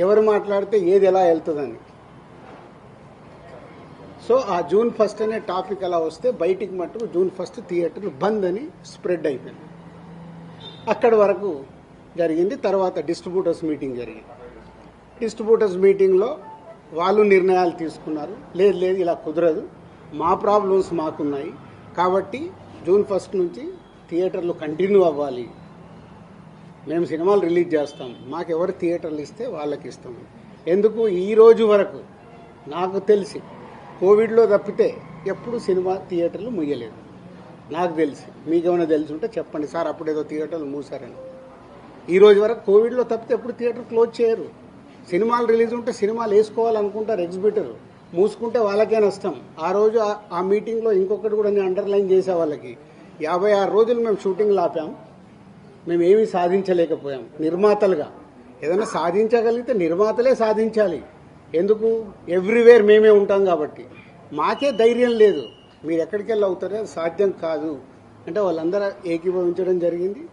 ఎవరు మాట్లాడితే ఏది ఎలా వెళ్తుందని. సో ఆ జూన్ 1 అనే టాపిక్ అలా వస్తే బయటికి మటుకు జూన్ 1 థియేటర్లు బంద్ అని స్ప్రెడ్ అయిపోయింది. అక్కడి వరకు జరిగింది. తర్వాత డిస్ట్రిబ్యూటర్స్ మీటింగ్ జరిగింది. డిస్ట్రిబ్యూటర్స్ మీటింగ్లో వాళ్ళు నిర్ణయాలు తీసుకున్నారు. లేదు ఇలా కుదరదు, మా ప్రాబ్లమ్స్ మాకున్నాయి కాబట్టి జూన్ 1 నుంచి థియేటర్లు కంటిన్యూ అవ్వాలి, మేము సినిమాలు రిలీజ్ చేస్తాం, మాకు ఎవరు థియేటర్లు ఇస్తే వాళ్ళకి ఇస్తాం. ఎందుకు ఈ రోజు వరకు నాకు తెలిసి కోవిడ్లో తప్పితే ఎప్పుడు సినిమా థియేటర్లు ముయ్యలేదు నాకు తెలిసి. మీకేమైనా తెలిసి ఉంటే చెప్పండి సార్, అప్పుడు ఏదో థియేటర్లు మూసారని. ఈ రోజు వరకు కోవిడ్లో తప్పితే ఎప్పుడు థియేటర్ క్లోజ్ చేయరు. సినిమాలు రిలీజ్ ఉంటే సినిమాలు వేసుకోవాలనుకుంటారు ఎగ్జిబిటర్, మూసుకుంటే వాళ్ళకే నష్టం. ఆ రోజు ఆ మీటింగ్లో ఇంకొకటి కూడా నేను అండర్లైన్ చేసే వాళ్ళకి, 56 రోజులు మేము షూటింగ్లు ఆపాం, మేము ఏమీ సాధించలేకపోయాం. నిర్మాతలుగా ఏదైనా సాధించగలిగితే నిర్మాతలే సాధించాలి. ఎందుకు? ఎవ్రీవేర్ మేమే ఉంటాం కాబట్టి. మాకే ధైర్యం లేదు, మీరు ఎక్కడికి వెళ్ళి అవుతారో అది సాధ్యం కాదు అంటే వాళ్ళందరూ ఏకీభవించడం జరిగింది.